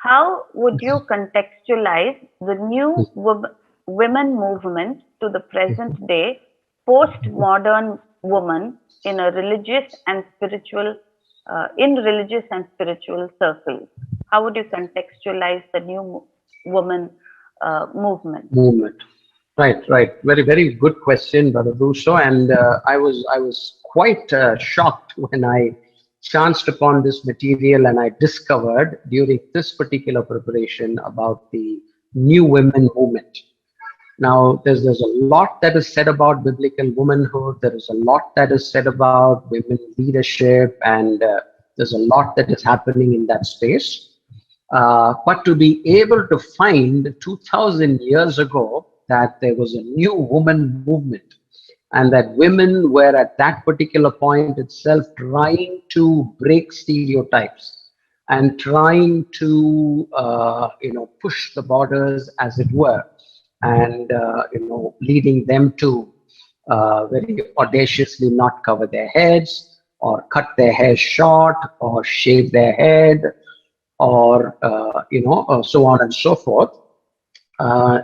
How would you contextualize the new women movement to the present day post-modern woman in a religious and spiritual in religious and spiritual circles? How would you contextualize the new woman movement? Movement. Right, right. Very, very good question, Brother Russo. And I was quite shocked when I chanced upon this material and I discovered during this particular preparation about the new women movement. Now, there's a lot that is said about biblical womanhood. There is a lot that is said about women leadership, and there's a lot that is happening in that space. But to be able to find 2000 years ago that there was a new woman movement and that women were at that particular point itself trying to break stereotypes and trying to push the borders, as it were, and leading them to very audaciously not cover their heads or cut their hair short or shave their head or so on and so forth.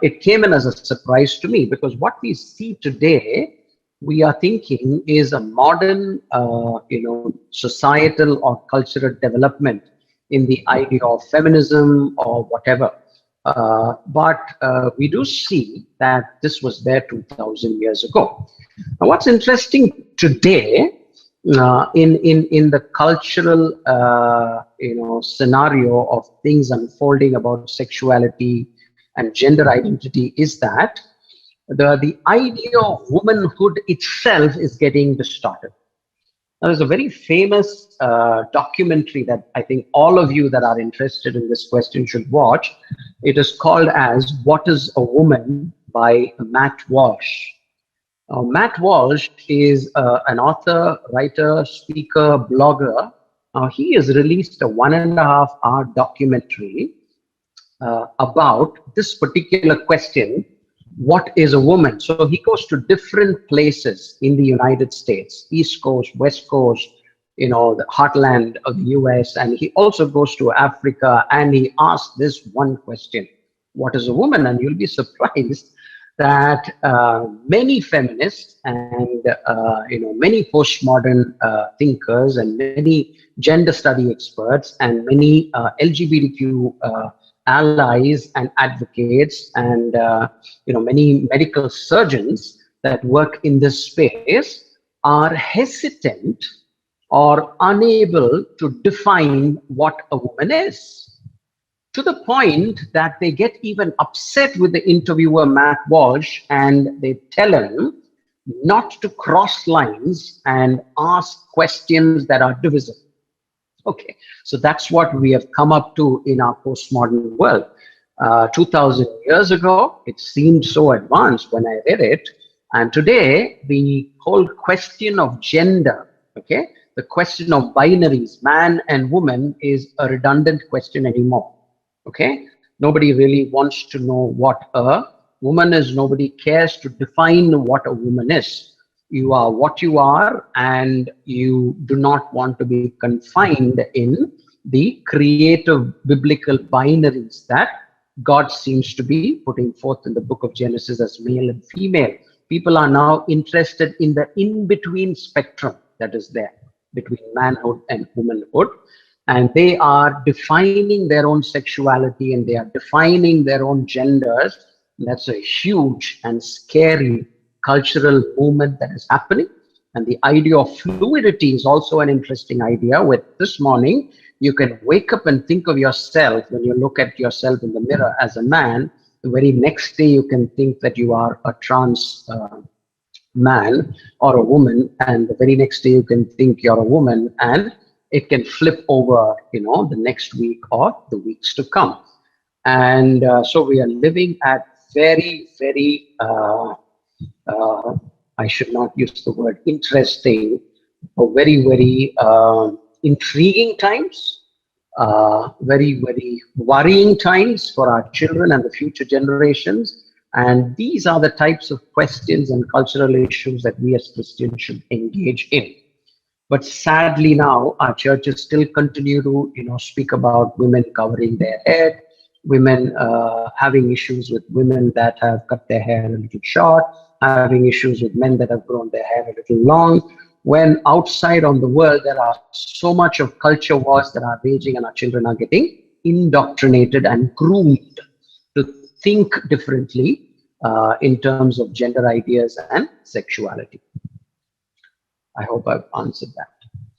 It came in as a surprise to me, because what we see today, we are thinking is a modern societal or cultural development in the idea of feminism or whatever. But we do see that this was there 2000 years ago. Now, what's interesting today in the cultural scenario of things unfolding about sexuality and gender identity is that the idea of womanhood itself is getting distorted. Now, there's a very famous documentary that I think all of you that are interested in this question should watch. It is called as What is a Woman by Matt Walsh. Matt Walsh is an author, writer, speaker, blogger. He has released a 1.5-hour documentary about this particular question, what is a woman? So he goes to different places in the United States, East Coast, West Coast, the heartland of the US, and he also goes to Africa, and he asks this one question, what is a woman? And you'll be surprised that many feminists and many postmodern thinkers and many gender study experts and many LGBTQ allies and advocates and many medical surgeons that work in this space are hesitant or unable to define what a woman is, to the point that they get even upset with the interviewer Matt Walsh, and they tell him not to cross lines and ask questions that are divisive. Okay, so that's what we have come up to in our postmodern world. 2000 years ago, it seemed so advanced when I read it. And today, the whole question of gender, okay, the question of binaries, man and woman, is a redundant question anymore. Okay, nobody really wants to know what a woman is. Nobody cares to define what a woman is. You are what you are, and you do not want to be confined in the creative biblical binaries that God seems to be putting forth in the book of Genesis as male and female. People are now interested in the in-between spectrum that is there between manhood and womanhood, and they are defining their own sexuality and they are defining their own genders. That's a huge and scary cultural movement that is happening. And the idea of fluidity is also an interesting idea. With this morning, you can wake up and think of yourself, when you look at yourself in the mirror as a man, the very next day you can think that you are a trans man or a woman, and the very next day you can think you're a woman, and it can flip over, the next week or the weeks to come. And so we are living at very, very I should not use the word interesting, or very, very intriguing times, very, very worrying times for our children and the future generations. And these are the types of questions and cultural issues that we as Christians should engage in. But sadly now, our churches still continue to, speak about women covering their head, women having issues with women that have cut their hair a little short, having issues with men that have grown their hair a little long. When outside on the world, there are so much of culture wars that are raging, and our children are getting indoctrinated and groomed to think differently in terms of gender ideas and sexuality. I hope I've answered that.